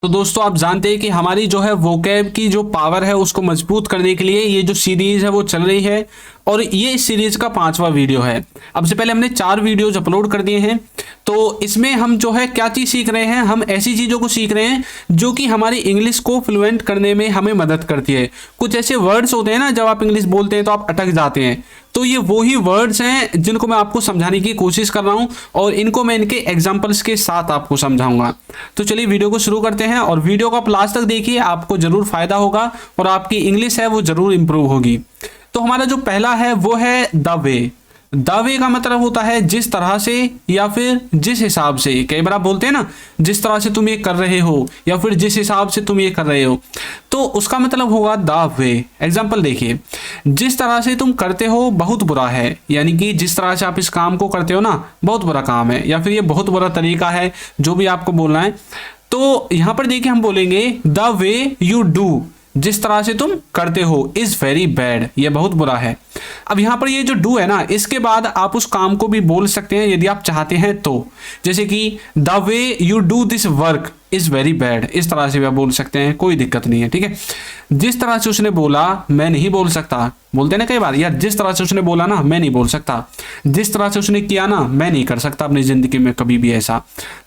तो दोस्तों आप जानते हैं कि हमारी जो है वोकैब की जो पावर है उसको मजबूत करने के लिए ये जो सीरीज है वो चल रही है और ये इस सीरीज का 5वां वीडियो है। अब से पहले हमने 4 वीडियोज अपलोड कर दिए हैं। तो इसमें हम जो है क्या चीज़ सीख रहे हैं, हम ऐसी चीज़ों को सीख रहे हैं जो कि हमारी इंग्लिश को फ्लुएंट करने में हमें मदद करती है। कुछ ऐसे वर्ड्स होते हैं ना, जब आप इंग्लिश बोलते हैं तो आप अटक जाते हैं, तो ये वही वर्ड्स हैं जिनको मैं आपको समझाने की कोशिश कर रहा हूं और इनको मैं इनके एग्जांपल्स के साथ आपको समझाऊंगा। तो चलिए वीडियो को शुरू करते हैं और वीडियो को आप लास्ट तक देखिए, आपको जरूर फायदा होगा और आपकी इंग्लिश है वो जरूर इंप्रूव होगी। तो हमारा जो पहला है वो है द वे। द वे का मतलब होता है जिस तरह से या फिर जिस हिसाब से। कई बार आप बोलते हैं ना, जिस तरह से तुम ये कर रहे हो या फिर जिस हिसाब से तुम ये कर रहे हो, तो उसका मतलब होगा द वे। एग्जाम्पल देखिए, जिस तरह से तुम करते हो बहुत बुरा है, यानी कि जिस तरह से आप इस काम को करते हो ना बहुत बुरा काम है, या फिर ये बहुत बुरा तरीका है, जो भी आपको बोलना है। तो यहां पर देखिए हम बोलेंगे द वे यू डू, जिस तरह से तुम करते हो, इज वेरी बैड, ये बहुत बुरा है। अब यहां पर ये जो डू है ना, इसके बाद आप उस काम को भी बोल सकते हैं यदि आप चाहते हैं तो। जैसे कि the way you do this work is very bad, इस तरह से भी आप बोल सकते हैं, कोई दिक्कत नहीं है, ठीक है। जिस तरह से उसने बोला मैं नहीं बोल सकता, बोलते हैं ना कई बार, यार जिस तरह से उसने बोला ना मैं नहीं बोल सकता, जिस तरह से उसने किया ना मैं नहीं कर सकता अपनी जिंदगी में कभी भी ऐसा।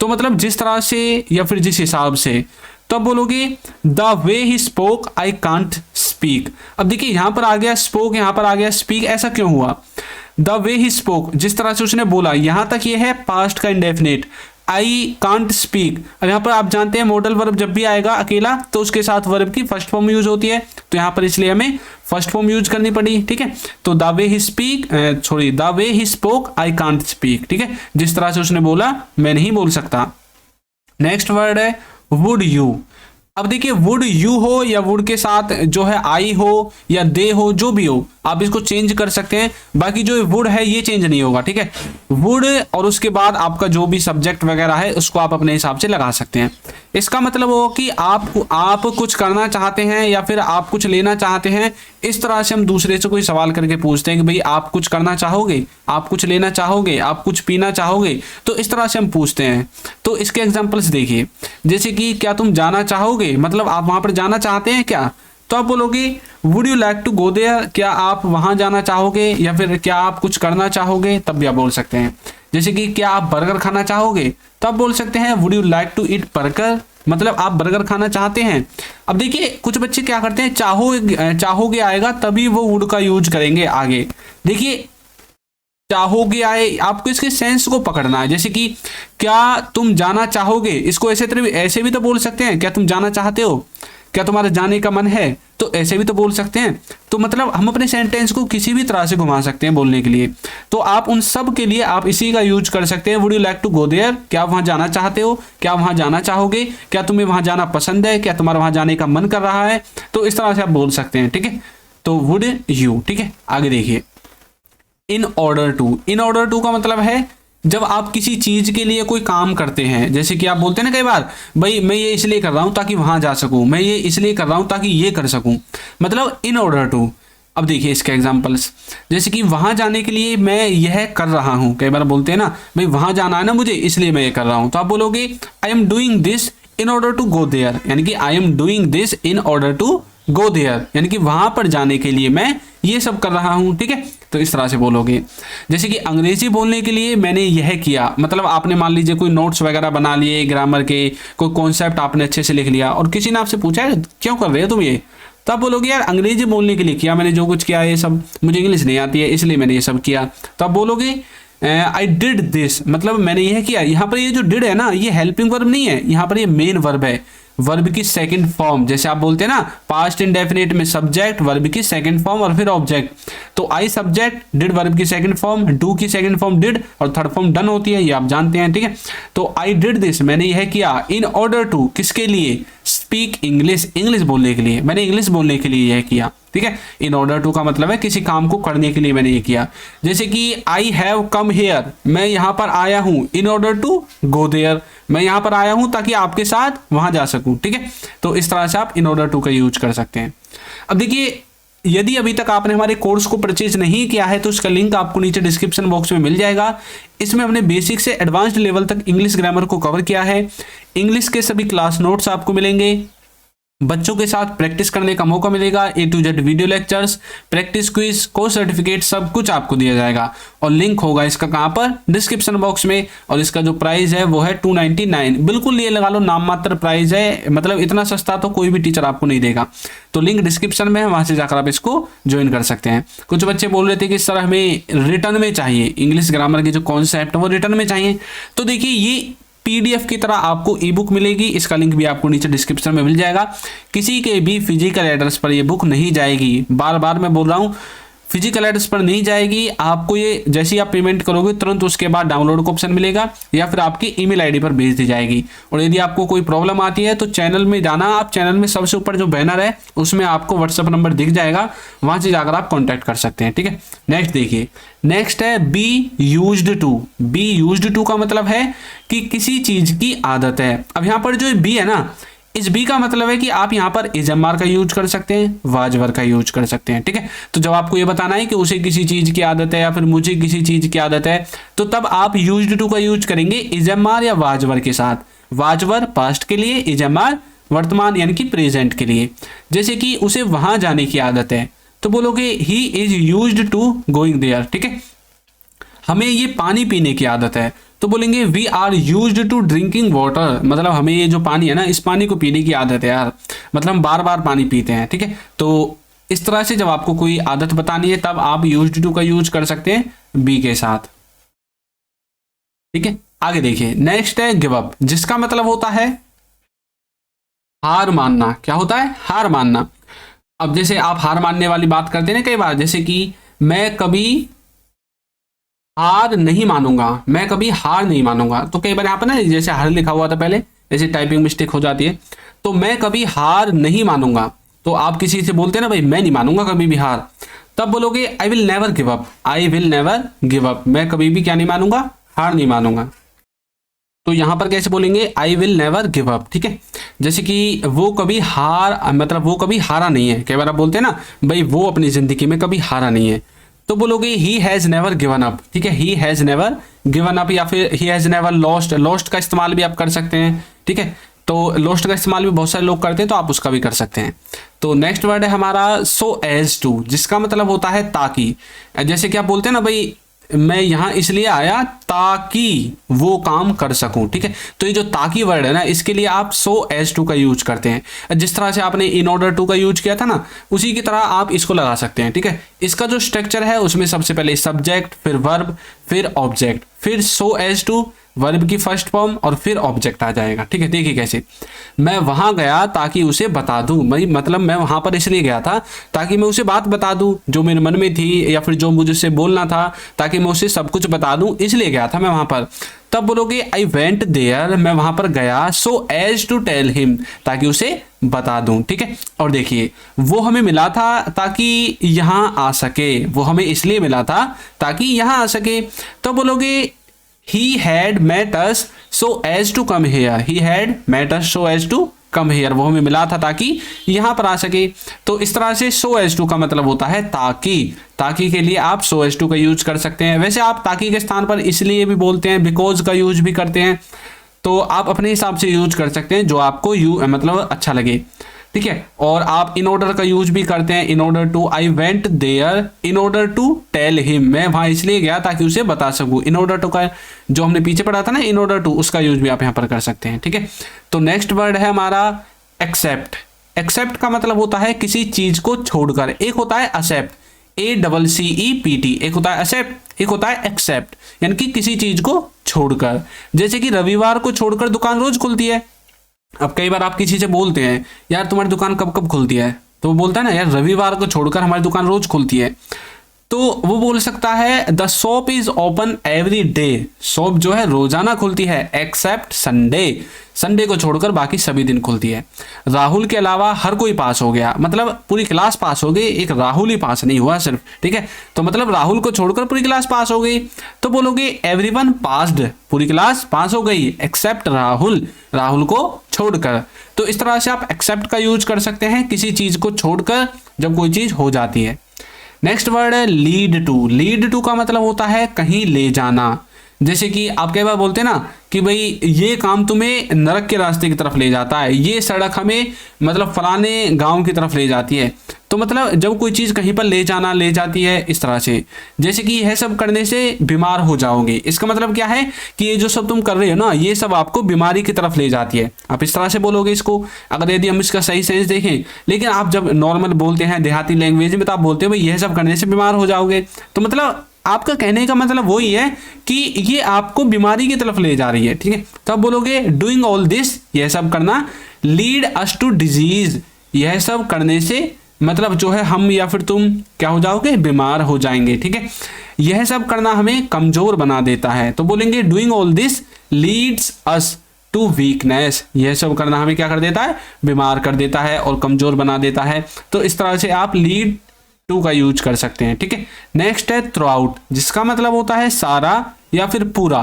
तो मतलब जिस तरह से या फिर जिस हिसाब से, तब बोलोगे the way he spoke I can't speak. अब देखिए यहां पर आ गया स्पोक, यहां पर आ गया स्पीक, ऐसा क्यों हुआ? द वे ही स्पोक, जिस तरह से उसने बोला, यहां तक ये है पास्ट का इंडेफिनिट, आई कांट स्पीक। अब यहां पर आप जानते हैं मॉडल वर्ब जब भी आएगा अकेला तो उसके साथ वर्ब की फर्स्ट फॉर्म यूज होती है, तो यहां पर इसलिए हमें फर्स्ट फॉर्म यूज करनी पड़ी, ठीक है। तो the way he speak, the way he spoke I can't speak, ठीक है, जिस तरह से उसने बोला मैं नहीं बोल सकता। नेक्स्ट वर्ड है वुड यू। अब देखिए वुड यू हो या वुड के साथ जो है आई हो या दे हो, जो भी हो आप इसको चेंज कर सकते हैं। बाकी जो वुड है ये चेंज नहीं होगा, ठीक है। वुड और उसके बाद आपका जो भी सब्जेक्ट वगैरह है उसको आप अपने हिसाब से लगा सकते हैं। इसका मतलब हो कि आप कुछ करना चाहते हैं या फिर आप कुछ लेना चाहते हैं। इस तरह से हम दूसरे से कोई सवाल करके पूछते हैं कि भाई आप कुछ करना चाहोगे, आप कुछ लेना चाहोगे, आप कुछ पीना चाहोगे, तो इस तरह से हम पूछते हैं। तो इसके एग्जाम्पल्स देखिए, जैसे कि क्या तुम जाना चाहोगे, मतलब आप वहां पर जाना चाहते हैं क्या, तो आप बोलोगे would you like to go there, क्या आप वहां जाना चाहोगे, या फिर क्या आप कुछ करना चाहोगे, तब भी आप बोल सकते हैं। जैसे कि क्या आप बर्गर खाना चाहोगे, तो आप बोल सकते हैं would you like to eat burger, मतलब आप बर्गर खाना चाहते हैं। अब देखिए कुछ बच्चे क्या करते हैं, चाहोगे आएगा तभी वो वुड का यूज करेंगे आगे। देखिए चाहोगे आए, आपको इसके सेंस को पकड़ना है। जैसे कि क्या तुम जाना चाहोगे, इसको ऐसे भी तो बोल सकते हैं, क्या तुम जाना चाहते हो, क्या तुम्हारा जाने का मन है, तो ऐसे भी तो बोल सकते हैं। तो मतलब हम अपने सेंटेंस को किसी भी तरह से घुमा सकते हैं बोलने के लिए। तो आप उन सब के लिए आप इसी का यूज कर सकते हैं। Would you like to go there, क्या आप वहां जाना चाहते हो, क्या वहां जाना चाहोगे, क्या तुम्हें वहां जाना पसंद है, क्या तुम्हारा वहां जाने का मन कर रहा है, तो इस तरह से आप बोल सकते हैं, ठीक है। तो वुड यू, ठीक है। आगे देखिए in order to. In order to का मतलब है जब आप किसी चीज के लिए कोई काम करते हैं, जैसे कि आप बोलते हैं ना कई बार, भाई मैं ये इसलिए कर रहा हूं ताकि वहां जा सकूं, मैं ये इसलिए कर रहा हूं ताकि ये कर सकूं, मतलब इन ऑर्डर टू। अब देखिए इसके एग्जांपल्स, जैसे कि वहां जाने के लिए मैं यह कर रहा हूं। कई बार बोलते हैं ना, भाई वहां जाना है ना मुझे इसलिए मैं ये कर रहा हूं, तो आप बोलोगे I am doing this in order to go there, यानी कि I am doing this in order to go there, यानी कि वहां पर जाने के लिए मैं ये सब कर रहा हूं, ठीक है। तो इस तरह से बोलोगे। जैसे कि अंग्रेजी बोलने के लिए मैंने यह किया, मतलब आपने मान लीजिए कोई नोट्स वगैरह बना लिए ग्रामर के, कोई कॉन्सेप्ट आपने अच्छे से लिख लिया और किसी ने आपसे पूछा है क्यों कर रहे हो तुम ये, तो आप बोलोगे यार अंग्रेजी बोलने के लिए किया मैंने, जो कुछ किया ये सब, मुझे इंग्लिश नहीं आती है इसलिए मैंने ये सब किया। तो आप बोलोगे आई डिड दिस, मतलब मैंने यह किया। यहाँ पर ये जो डिड है ना, ये हेल्पिंग वर्ब नहीं है, यहाँ पर ये मेन वर्ब है, वर्ब की सेकंड फॉर्म। जैसे आप बोलते हैं ना पास्ट इंडेफिनिट में सब्जेक्ट, वर्ब की सेकंड फॉर्म और फिर ऑब्जेक्ट। तो आई सब्जेक्ट, डिड वर्ब की सेकंड फॉर्म, डू की सेकंड फॉर्म डिड और थर्ड फॉर्म डन होती है, ये आप जानते हैं, ठीक है। तो आई डिड दिस, मैंने यह किया, इन ऑर्डर टू, किसके लिए, स्पीक इंग्लिश, इंग्लिश बोलने के लिए, मैंने इंग्लिश बोलने के लिए यह किया, ठीक है। इन ऑर्डर टू का मतलब है किसी काम को करने के लिए मैंने ये किया। जैसे कि आई हैव कम हियर, मैं यहाँ पर आया हूँ, in order to go there, मैं यहाँ पर आया हूँ ताकि आपके साथ वहां जा सकूं, ठीक है। तो इस तरह से आप इन ऑर्डर टू का यूज कर सकते हैं। अब देखिए यदि अभी तक आपने हमारे कोर्स को परचेज नहीं किया है तो उसका लिंक आपको नीचे डिस्क्रिप्शन बॉक्स में मिल जाएगा। इसमें हमने बेसिक से एडवांस्ड लेवल तक इंग्लिश ग्रामर को कवर किया है। इंग्लिश के सभी क्लास नोट्स आपको मिलेंगे, बच्चों के साथ प्रैक्टिस करने का मौका मिलेगा, A to Z video lectures, practice quiz, course certificate सब कुछ आपको दिया जाएगा। और लिंक होगा इसका कहाँ पर, डिस्क्रिप्शन बॉक्स में। और इसका जो प्राइस है वो है 299, बिल्कुल ये लगा लो नाम मात्र प्राइस है, मतलब इतना सस्ता तो कोई भी टीचर आपको नहीं देगा। तो लिंक डिस्क्रिप्शन में है, वहां से जाकर आप इसको ज्वाइन कर सकते हैं। कुछ बच्चे बोल रहे थे कि सर हमें रिटर्न में चाहिए, इंग्लिश ग्रामर के जो कॉन्सेप्ट है वो रिटर्न में चाहिए। तो देखिए ये PDF की तरह आपको ई बुक मिलेगी, इसका लिंक भी आपको नीचे डिस्क्रिप्शन में मिल जाएगा। किसी के भी फिजिकल एड्रेस पर ये बुक नहीं जाएगी, बार बार मैं बोल रहा हूँ, फिजिकल एड्रेस पर नहीं जाएगी। आपको ये जैसे ही आप पेमेंट करोगे तुरंत उसके बाद डाउनलोड का ऑप्शन मिलेगा या फिर आपकी ईमेल आईडी पर भेज दी जाएगी। और यदि आपको कोई प्रॉब्लम आती है तो चैनल में जाना, आप चैनल में सबसे ऊपर जो बैनर है उसमें आपको व्हाट्सएप नंबर दिख जाएगा, वहां से जाकर आप कॉन्टैक्ट कर सकते हैं। ठीक है, नेक्स्ट देखिए, नेक्स्ट है be used to. Be used to का मतलब है कि किसी चीज की आदत है। अब यहाँ पर जो बी है ना, इस बी का मतलब है कि आप यहाँ पर इजमार का यूज कर सकते हैं, वाजवर का यूज कर सकते हैं। ठीक है, तो जब आपको ये बताना है कि उसे किसी चीज की आदत है या फिर मुझे किसी चीज की आदत है, तो तब आप यूज्ड टू का यूज करेंगे इजमार या वाजवर के साथ। वाजवर पास्ट के लिए, इजमार वर्तमान यानी कि प्रेजेंट के लिए। जैसे कि उसे वहां जाने की आदत है तो बोलोगे he is used to going there. ठीक है, हमें ये पानी पीने की आदत है तो बोलेंगे we are used to drinking water, मतलब हमें ये जो पानी है ना, इस पानी को पीने की आदत है यार, मतलब हम बार बार पानी पीते हैं। ठीक है, तो इस तरह से जब आपको कोई आदत बतानी है तब आप यूज्ड टू का यूज कर सकते हैं बी के साथ। ठीक है, आगे देखिए, नेक्स्ट है गिव अप, जिसका मतलब होता है हार मानना। क्या होता है? हार मानना। अब जैसे आप हार मानने वाली बात करते हैं ना कई बार, जैसे कि मैं कभी हार नहीं मानूंगा, मैं कभी हार नहीं मानूंगा। तो कई बार यहाँ पर ना जैसे हार लिखा हुआ था पहले, जैसे टाइपिंग मिस्टेक हो जाती है, तो मैं कभी हार नहीं मानूंगा। तो आप किसी से बोलते हैं ना भाई मैं नहीं मानूंगा कभी भी हार, तब बोलोगे I will never give up. I will never give up, मैं कभी भी क्या नहीं मानूंगा? हार नहीं मानूंगा। तो यहां पर कैसे बोलेंगे? I will never give up. ठीक है, जैसे कि वो कभी हार, मतलब वो कभी हारा नहीं है। कई बार आप बोलते हैं ना भाई वो अपनी जिंदगी में कभी हारा नहीं है, तो बोलोगे he has never given up. ठीक है, he has never given up या फिर he has never lost. Lost का इस्तेमाल भी आप कर सकते हैं। ठीक है, तो लॉस्ट का इस्तेमाल भी बहुत सारे लोग करते हैं, तो आप उसका भी कर सकते हैं। तो नेक्स्ट वर्ड है हमारा सो एज टू, जिसका मतलब होता है ताकि। जैसे कि आप बोलते हैं ना भाई मैं यहाँ इसलिए आया ताकि वो काम कर सकूं। ठीक है, तो ये जो ताकि वर्ड है ना, इसके लिए आप सो एज टू का यूज करते हैं। जिस तरह से आपने इन ऑर्डर टू का यूज किया था ना, उसी की तरह आप इसको लगा सकते हैं। ठीक है, इसका जो स्ट्रक्चर है उसमें सबसे पहले सब्जेक्ट, फिर वर्ब, फिर ऑब्जेक्ट, फिर सो एज टू, वर्ब की फर्स्ट फॉर्म और फिर ऑब्जेक्ट आ जाएगा। ठीक है, देखिए कैसे, मैं वहां गया ताकि उसे बता दूं। भाई मतलब मैं वहां पर इसलिए गया था ताकि मैं उसे बात बता दूं जो मेरे मन में थी, या फिर जो मुझे उससे बोलना था, ताकि मैं उसे सब कुछ बता दूं, इसलिए गया था मैं वहां पर। तब बोलोगे आई वेंट देयर, मैं वहां पर गया so as to tell him, ताकि उसे बता दूं। ठीक है, और देखिए वो हमें मिला था ताकि यहां आ सके, वो हमें इसलिए मिला था ताकि यहां आ सके। तो बोलोगे he had met us so as to come here, he had met us so as to come here, वो हमें मिला था ताकि यहां पर आ सके। तो इस तरह से so as to का मतलब होता है ताकि। ताकि के लिए आप so as to का यूज कर सकते हैं। वैसे आप ताकि के स्थान पर इसलिए भी बोलते हैं, बिकॉज का यूज भी करते हैं, तो आप अपने हिसाब से यूज कर सकते हैं जो आपको मतलब अच्छा लगे। ठीक है, और आप इन ऑर्डर का यूज भी करते हैं। In order to, I went there in order to tell him, मैं वहां इसलिए गया ताकि उसे बता सकूं। इन ऑर्डर टू का जो हमने पीछे पढ़ा था ना, इन ऑर्डर टू, उसका यूज भी आप यहां पर कर सकते हैं। ठीक है, तो नेक्स्ट वर्ड है हमारा एक्सेप्ट। एक्सेप्ट का मतलब होता है किसी चीज को छोड़कर। एक होता है एक्सेप्ट, ACCEPT, एक होता है एक्सेप्ट, एक होता है एक्सेप्ट, यानी कि किसी चीज को छोड़कर। जैसे कि रविवार को छोड़कर दुकान रोज खुलती है। अब कई बार आप किसी से बोलते हैं यार तुम्हारी दुकान कब कब खुलती है, तो वो बोलता है ना यार रविवार को छोड़कर हमारी दुकान रोज खुलती है। तो वो बोल सकता है the shop is open every day, shop जो है रोजाना खुलती है, एक्सेप्ट संडे, संडे को छोड़कर बाकी सभी दिन खुलती है। राहुल के अलावा हर कोई पास हो गया, मतलब पूरी क्लास पास हो गई, एक राहुल ही पास नहीं हुआ सिर्फ, ठीक है। तो मतलब राहुल को छोड़कर पूरी क्लास पास हो गई, तो बोलोगे एवरीवन पास्ड, पूरी क्लास पास हो गई एक्सेप्ट राहुल, राहुल को छोड़कर। तो इस तरह से आप एक्सेप्ट का यूज कर सकते हैं किसी चीज को छोड़कर जब कोई चीज हो जाती है। नेक्स्ट वर्ड है लीड टू। लीड टू का मतलब होता है कहीं ले जाना। जैसे कि आप कई बार बोलते हैं ना कि भाई ये काम तुम्हें नरक के रास्ते की तरफ ले जाता है, ये सड़क हमें मतलब फलाने गांव की तरफ ले जाती है। तो मतलब जब कोई चीज़ कहीं पर ले जाना, ले जाती है इस तरह से। जैसे कि यह सब करने से बीमार हो जाओगे, इसका मतलब क्या है कि ये जो सब तुम कर रहे हो ना, ये सब आपको बीमारी की तरफ ले जाती है। आप इस तरह से बोलोगे इसको, अगर यदि हम इसका सही सेंस देखें। लेकिन आप जब नॉर्मल बोलते हैं देहाती लैंग्वेज में, तो आप बोलते हो भाई यह सब करने से बीमार हो जाओगे। तो मतलब आपका कहने का मतलब वही है कि ये आपको बीमारी की तरफ ले जा रही है, ठीक है। तो आप बोलोगे डूइंग ऑल दिस, यह सब करना, लीड अस टू डिजीज, यह सब करने से मतलब जो है हम या फिर तुम क्या हो जाओगे, बीमार हो जाएंगे, ठीक है। यह सब करना हमें कमजोर बना देता है, तो बोलेंगे doing all this leads us to weakness, यह सब करना हमें क्या कर देता है, बीमार कर देता है और कमजोर बना देता है। तो इस तरह से आप लीड टू का यूज कर सकते हैं, ठीक है। नेक्स्ट है थ्रू आउट, जिसका मतलब होता है सारा या फिर पूरा।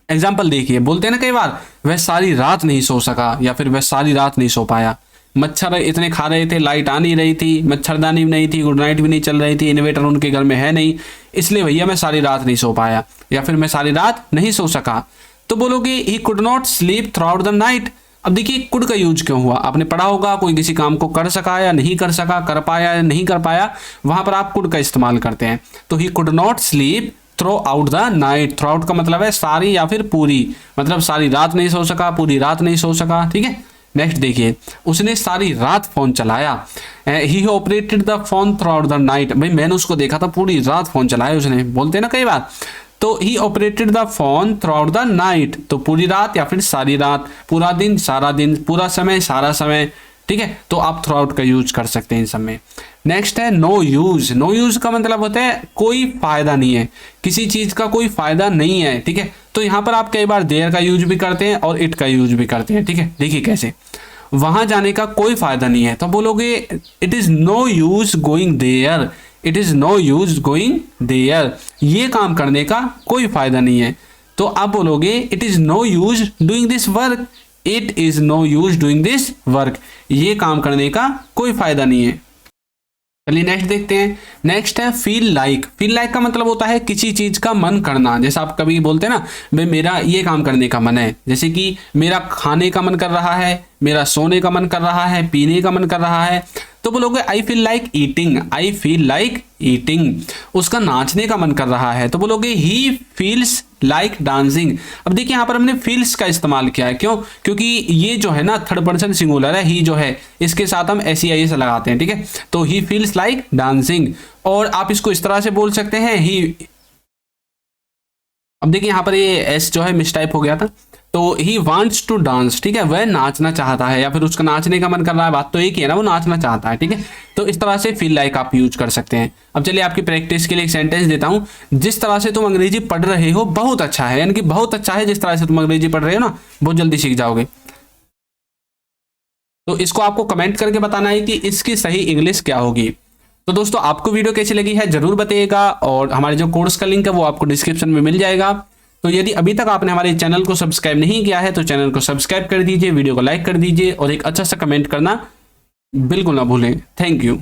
एग्जाम्पल देखिए, बोलते हैं ना कई बार वह सारी रात नहीं सो सका, या फिर वह सारी रात नहीं सो पाया। मच्छर इतने खा रहे थे, लाइट आ नहीं रही थी, मच्छरदानी भी नहीं थी, गुड नाइट भी नहीं चल रही थी, इन्वर्टर उनके घर में है नहीं, इसलिए भैया मैं सारी रात नहीं सो पाया, या फिर मैं सारी रात नहीं सो सका। तो बोलोगे he could not sleep through out the night. अब देखिए कुड का यूज क्यों हुआ, आपने पढ़ा होगा कोई किसी काम को कर सका या नहीं कर सका, कर पाया या नहीं कर पाया, वहां पर आप कुड का इस्तेमाल करते हैं। तो he could not sleep through out the night, through out का मतलब है सारी या फिर पूरी, मतलब सारी रात नहीं सो सका, पूरी रात नहीं सो सका, ठीक है। नेक्स्ट देखिए, उसने सारी रात फोन चलाया, he operated the phone throughout the night, भाई मैंने उसको देखा था पूरी रात फोन चलाया उसने, बोलते हैं ना कई बार। तो he operated the phone throughout the night, तो पूरी रात या फिर सारी रात, पूरा दिन सारा दिन, पूरा समय सारा समय, ठीक है। तो आप थ्रू आउट का यूज कर सकते हैं इन सब में। नेक्स्ट है नो यूज। नो यूज का मतलब होता है कोई फायदा नहीं है, किसी चीज का कोई फायदा नहीं है, ठीक है। तो यहाँ पर आप कई बार देयर का यूज भी करते हैं और इट का यूज भी करते हैं, ठीक है। देखिए कैसे, वहां जाने का कोई फायदा नहीं है, तो बोलोगे it is no use going there, it is no use going there, ये काम करने का कोई फायदा नहीं है। तो आप बोलोगे it is no use doing this work, it is no use doing this work, ये काम करने का कोई फायदा नहीं है। चलिए नेक्स्ट देखते हैं। नेक्स्ट है फील लाइक। फील लाइक का मतलब होता है किसी चीज का मन करना। जैसे आप कभी बोलते हैं ना भाई मेरा ये काम करने का मन है, जैसे कि मेरा खाने का मन कर रहा है, मेरा सोने का मन कर रहा है, पीने का मन कर रहा है, तो बोलोगे I feel like eating, I feel like eating. उसका नाचने का मन कर रहा है, तो बोलोगे ही फील्स लाइक डांसिंग। अब देखिए यहाँ पर हमने फील्स का इस्तेमाल किया है, क्यों? क्योंकि ये जो है ना थर्ड पर्सन सिंगुलर है, ही जो है इसके साथ हम SEIS लगाते हैं, ठीक है। तो ही फील्स लाइक डांसिंग, और आप इसको इस तरह से बोल सकते हैं ही। अब देखिए यहाँ पर ये एस जो है मिसटाइप हो गया था, तो ही वांट्स टू डांस, ठीक है, वह नाचना चाहता है या फिर उसका नाचने का मन कर रहा है, बात तो एक ही है ना, वो नाचना चाहता है, ठीक है। तो इस तरह से फील लाइक आप यूज कर सकते हैं। अब चलिए आपकी प्रैक्टिस के लिए एक सेंटेंस देता हूं। जिस तरह से तुम अंग्रेजी पढ़ रहे हो बहुत अच्छा है, यानी कि बहुत अच्छा है जिस तरह से तुम अंग्रेजी पढ़ रहे हो ना, बहुत जल्दी सीख जाओगे। तो इसको आपको कमेंट करके बताना है कि इसकी सही इंग्लिश क्या होगी। तो दोस्तों आपको वीडियो कैसी लगी है जरूर बताइएगा, और हमारे जो कोर्स का लिंक है वो आपको डिस्क्रिप्शन में मिल जाएगा। तो यदि अभी तक आपने हमारे चैनल को सब्सक्राइब नहीं किया है तो चैनल को सब्सक्राइब कर दीजिए, वीडियो को लाइक कर दीजिए और एक अच्छा सा कमेंट करना बिल्कुल ना भूलें। Thank you.